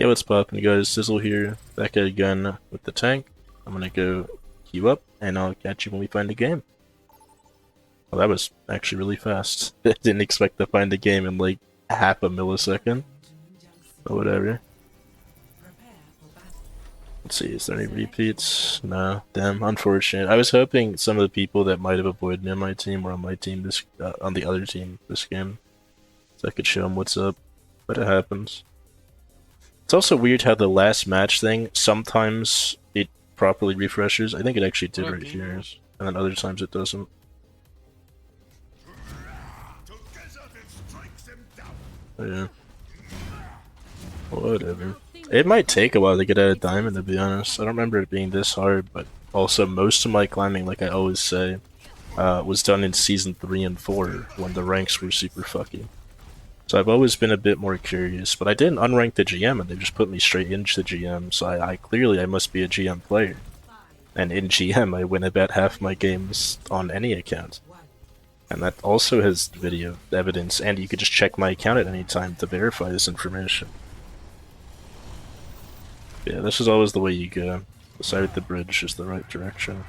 Hey, what's poppin', guys? Sizzle here, back at again with the tank. I'm gonna go queue up, and I'll catch you when we find a game. Well, that was actually really fast. I didn't expect to find a game in like half a millisecond, but whatever. Let's see, is there any repeats? No, damn, unfortunate. I was hoping some of the people that might have avoided me on my team were on my team on the other team this game, so I could show them what's up, but it happens. It's also weird how the last match thing, sometimes it properly refreshes. I think it actually did right here, and then other times it doesn't. Yeah. Whatever. It might take a while to get out of diamond, to be honest. I don't remember it being this hard, but also most of my climbing, like I always say, was done in Season 3 and 4, when the ranks were super fucky. So I've always been a bit more curious, but I didn't unrank the GM and they just put me straight into the GM, so I clearly I must be a GM player. And in GM I win about half my games on any account. And that also has video evidence, and you could just check my account at any time to verify this information. Yeah, this is always the way you go. The side of the bridge is the right direction.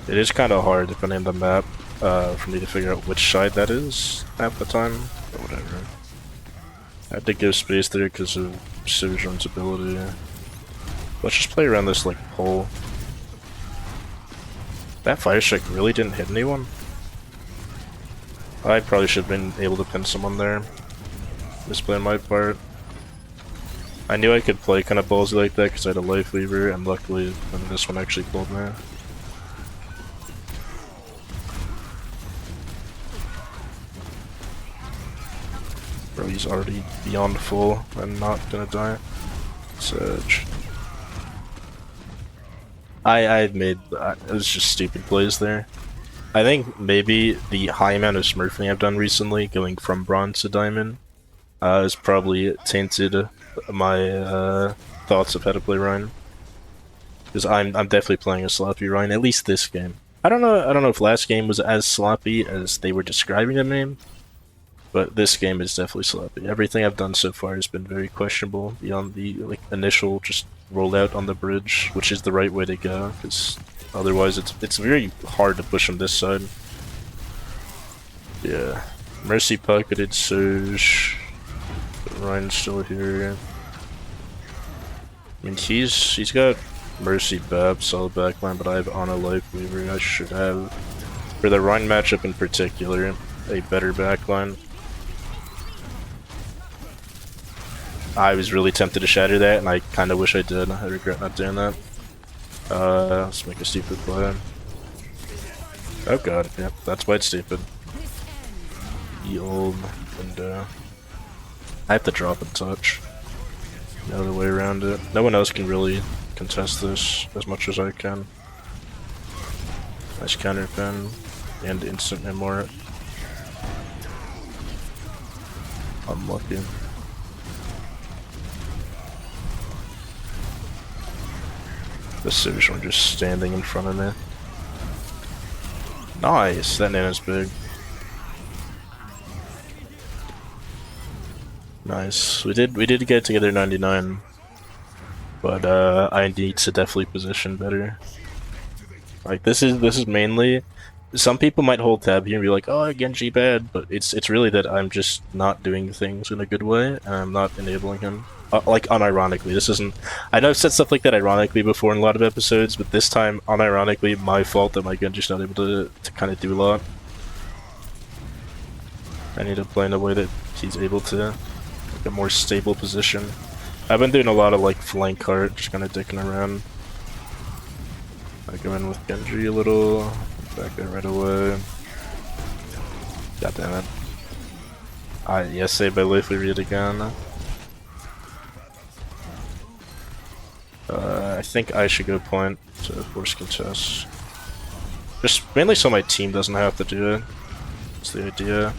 It is kind of hard, depending on the map, for me to figure out which side that is half the time, but whatever. I had to give space there because of Sojourn's ability. Let's just play around this, like, pole. That fire strike really didn't hit anyone? I probably should have been able to pin someone there. Misplay on my part. I knew I could play kind of ballsy like that because I had a life lever, and luckily this one actually pulled me. Bro, he's already beyond full and not gonna die. Surge. I made it was just stupid plays there. I think maybe the high amount of smurfing I've done recently, going from bronze to diamond, has probably tainted my thoughts of how to play Ryan. Because I'm definitely playing a sloppy Ryan, at least this game. I don't know if last game was as sloppy as they were describing the name, but this game is definitely sloppy. Everything I've done so far has been very questionable beyond the initial just rollout on the bridge, which is the right way to go, because otherwise it's very hard to push on this side. Yeah. Mercy pocketed Surge. Ryan's still here. I mean, he's got Mercy Bab, solid backline, but I have Ana Life Weaver. I should have, for the Ryan matchup in particular, a better backline. I was really tempted to shatter that, and I kind of wish I did. I regret not doing that. Let's make a stupid play. Oh god, yeah, that's why it's stupid. The old window. I have to drop and touch. No other way around it. No one else can really contest this as much as I can. Nice counter pin and instant immort. Unlucky. The Surge one just standing in front of me. Nice, that nano's big. Nice. We did get together 99, but I need to definitely position better. Like this is mainly, some people might hold tab here and be like, oh, Genji bad, but it's really that I'm just not doing things in a good way and I'm not enabling him. Like unironically, this isn't. I know I've said stuff like that ironically before in a lot of episodes, but this time unironically, my fault that my Genji's not able to kind of do a lot. I need to play in a way that he's able to. A more stable position. I've been doing a lot of like flank cart, just kind of dicking around. I go in with Genji a little, back there right away. God damn it. Yes, saved by life lever yet again. I think I should go point to force contest. Just mainly so my team doesn't have to do it. That's the idea.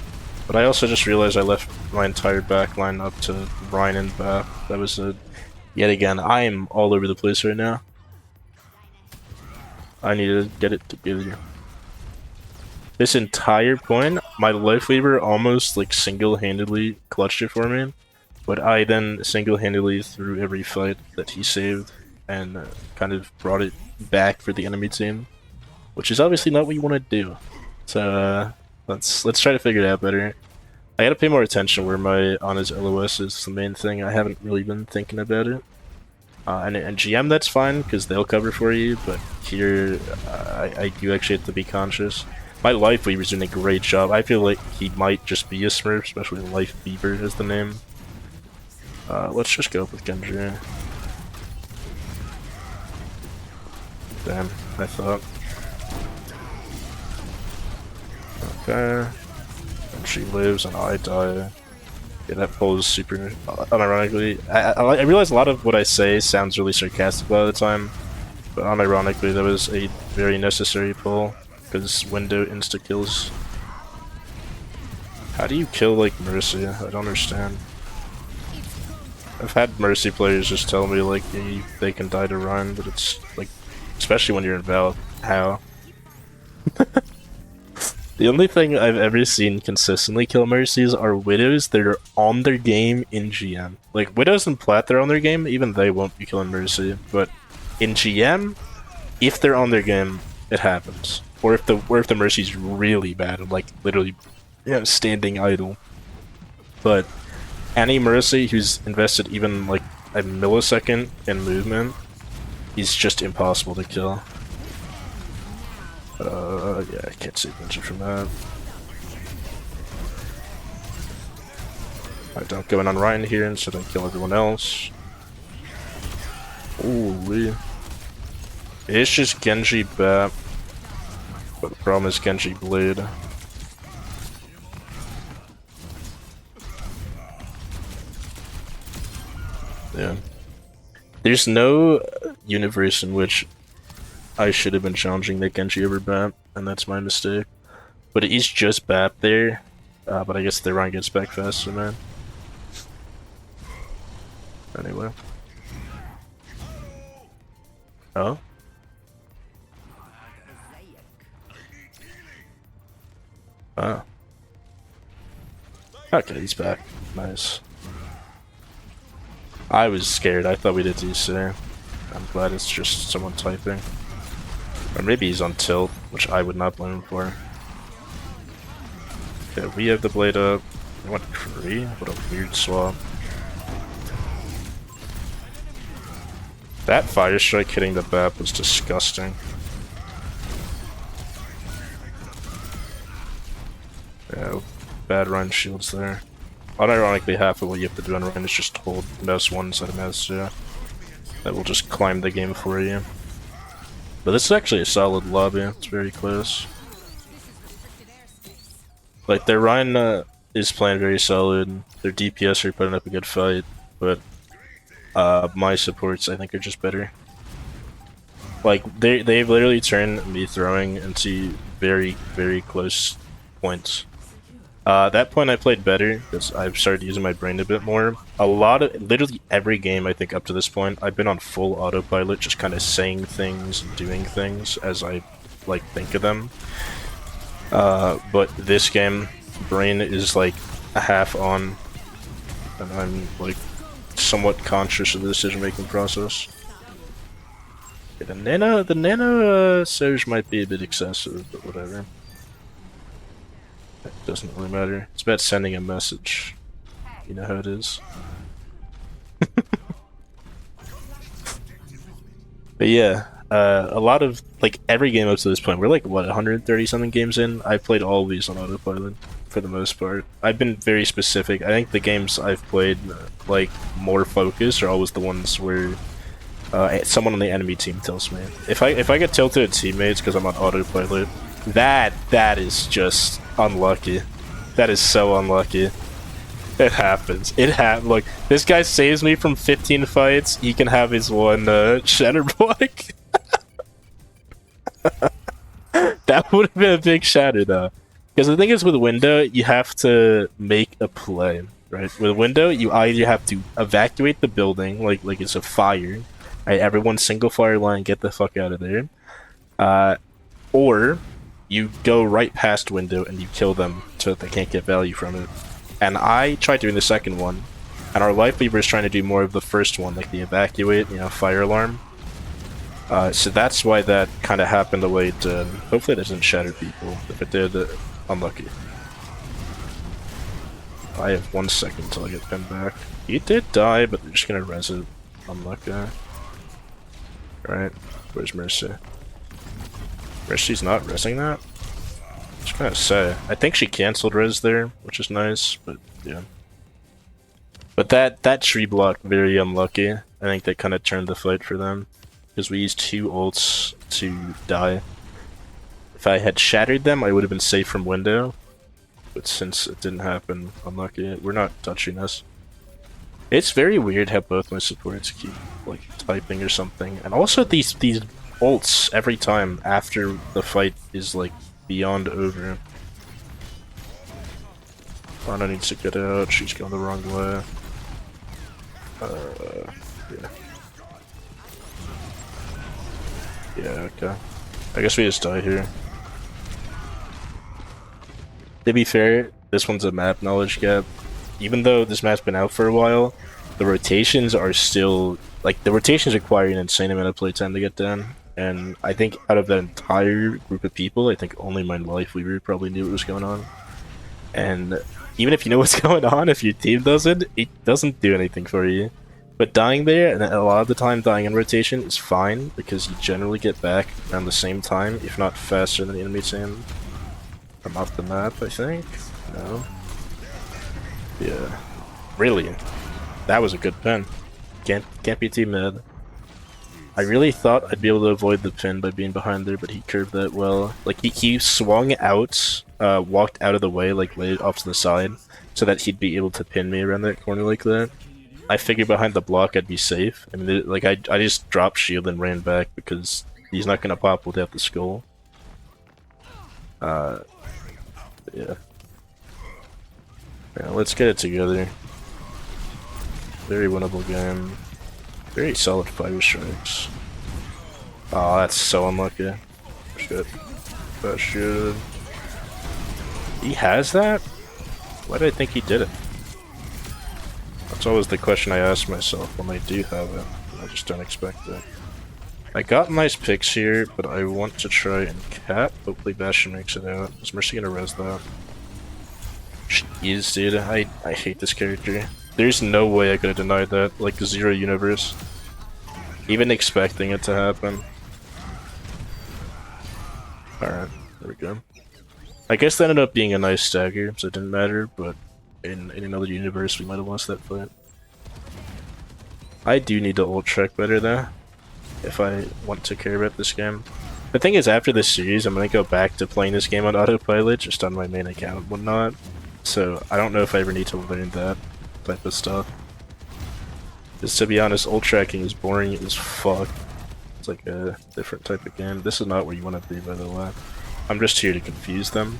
But I also just realized I left my entire backline up to Ryan and Bap. That was yet again, I am all over the place right now. I need to get it together. This entire point, my life lever almost like single-handedly clutched it for me. but I then single-handedly threw every fight that he saved and kind of brought it back for the enemy team, which is obviously not what you want to do. So let's try to figure it out better. I gotta pay more attention where my on his LOS is the main thing. I haven't really been thinking about it. And GM, that's fine because they'll cover for you, but here I do actually have to be conscious. My Life Weaver's doing a great job. I feel like he might just be a Smurf, especially Life Weaver is the name. Let's just go up with Genji. Damn, I thought. Okay. And she lives and I die. Yeah, that pull is super unironically. I realize a lot of what I say sounds really sarcastic a lot of the time, but unironically that was a very necessary pull, because window insta-kills. How do you kill like Mercy? I don't understand. I've had Mercy players just tell me like they can die to Ryan, but it's like, especially when you're in Val, how? The only thing I've ever seen consistently kill Mercies are Widows that are on their game in GM. Like, Widows and Plat, they're on their game, even they won't be killing Mercy. But in GM, if they're on their game, it happens. Or if the Mercy's really bad and like literally, you know, standing idle. But any Mercy who's invested even like a millisecond in movement, he's just impossible to kill. Yeah, I can't save Ninja from that. I don't go in on Ryan here, instead I kill everyone else. Holy. It's just Genji Bat. But the problem is Genji Blade. Yeah. There's no universe in which I should have been challenging the Genji over Bat, and that's my mistake. But he's just Bat there, but I guess the Ryan gets back faster, man. Anyway. Oh? Oh. Okay, he's back. Nice. I was scared. I thought we did DC. I'm glad it's just someone typing. Or maybe he's on tilt, which I would not blame him for. Okay, we have the blade up. I want Kree? What a weird swap. That fire strike hitting the BAP was disgusting. Yeah, bad Ryan shields there. Unironically, half of what you have to do on Ryan is just hold mouse 1 instead of mouse 2. That will just climb the game for you. But this is actually a solid lobby, it's very close. Like, their Ryan is playing very solid, their DPS are putting up a good fight, but my supports I think are just better. Like, they've literally turned me throwing into very, very close points. That point I played better, because I've started using my brain a bit more. Literally every game I think up to this point, I've been on full autopilot, just kind of saying things and doing things as I, like, think of them. But this game, brain is like a half on, and I'm, like, somewhat conscious of the decision-making process. Yeah, the nano surge might be a bit excessive, but whatever. It doesn't really matter. It's about sending a message. You know how it is. But yeah, a lot of, like, every game up to this point, we're like, what, 130 something games in? I've played all of these on autopilot, for the most part. I've been very specific. I think the games I've played, like, more focused are always the ones where someone on the enemy team tilts me. If I get tilted at teammates because I'm on autopilot, that is just unlucky. That is so unlucky. It happens. Look, this guy saves me from 15 fights. He can have his one Shatterblock. That would have been a big shatter though. Because the thing is, with Window, you have to make a play, right? With Window, you either have to evacuate the building, like it's a fire, right? Everyone single fire line, get the fuck out of there. Or you go right past Window and you kill them so that they can't get value from it. And I tried doing the second one, And our life lever is trying to do more of the first one, like the evacuate, you know, fire alarm. So that's why that kind of happened the way it did. Hopefully it doesn't shatter people. If it did, unlucky. I have 1 second until I get pinned back. He did die, but they're just gonna res it. Unlucky. Alright, where's Mercy? Mercy's not resing that? I was gonna say. I think she cancelled res there, which is nice, but yeah. But that tree block, very unlucky. I think that kind of turned the fight for them. Because we used 2 ults to die. If I had shattered them, I would have been safe from window. But since it didn't happen, unlucky. We're not touching us. It's very weird how both my supports keep like typing or something. And also these ults every time after the fight is like beyond over. Ana needs to get out, she's going the wrong way. Yeah. Yeah, okay. I guess we just die here. To be fair, this one's a map knowledge gap. Even though this map's been out for a while, the rotations are still... Like, the rotations require an insane amount of playtime to get done. And I think out of that entire group of people, I think only my life weaver probably knew what was going on. And even if you know what's going on, if your team doesn't, it doesn't do anything for you. But dying there, and a lot of the time dying in rotation, is fine, because you generally get back around the same time, if not faster than the enemy team. I'm off the map, I think? No? Yeah. Really? That was a good pin. Can't be too mad. I really thought I'd be able to avoid the pin by being behind there, but he curved that well. Like, he swung out, walked out of the way, like, laid off to the side, so that he'd be able to pin me around that corner like that. I figured behind the block I'd be safe. I mean, like, I just dropped shield and ran back because he's not gonna pop without the skull. Yeah. Yeah, let's get it together. Very winnable game. Very solid fire strikes. Oh, that's so unlucky. Shit. That should. He has that? Why did I think he did it? That's always the question I ask myself when I do have it. I just don't expect it. I got nice picks here, but I want to try and cap. Hopefully Bastion makes it out. Is Mercy gonna res that? Jeez, dude. I hate this character. There's no way I could have denied that. Like, 0 universe. Even expecting it to happen. Alright, there we go. I guess that ended up being a nice stagger, so it didn't matter, but in another universe we might have lost that fight. I do need to ult track better though, if I want to care about this game. The thing is, after this series, I'm gonna go back to playing this game on autopilot, just on my main account and whatnot. So I don't know if I ever need to learn that type of stuff. Because to be honest, ult tracking is boring as fuck. It's like a different type of game. This is not where you want to be, by the way. I'm just here to confuse them.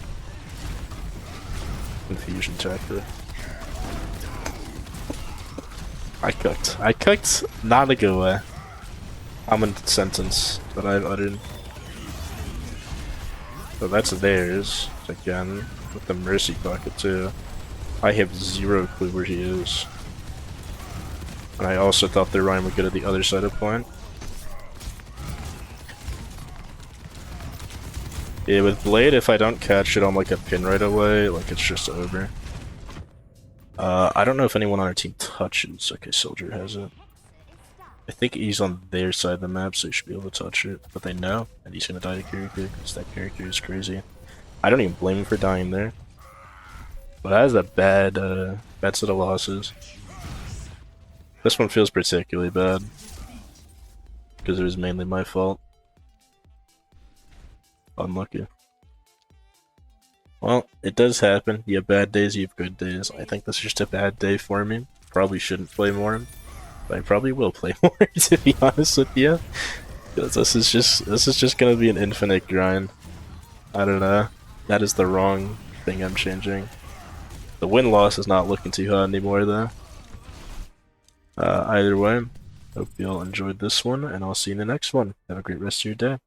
Confusion tactic. I cooked not a good way. Common sentence that I've uttered. So that's theirs, again, with the Mercy bucket too. I have 0 clue where he is. And I also thought their Ryan would get at the other side of point. Yeah, with Blade, if I don't catch it on like a pin right away, like it's just over. I don't know if anyone on our team touches. Okay, Soldier has it. I think he's on their side of the map, so he should be able to touch it. But they know, and he's gonna die to character, because that character is crazy. I don't even blame him for dying there. But that is a bad set of losses. This one feels particularly bad. Because it was mainly my fault. Unlucky. Well, it does happen. You have bad days, you have good days. I think this is just a bad day for me. Probably shouldn't play more. But I probably will play more, to be honest with you. Because this is just gonna be an infinite grind. I don't know. That is the wrong thing I'm changing. The win-loss is not looking too hot anymore, though. Either way, hope you all enjoyed this one, and I'll see you in the next one. Have a great rest of your day.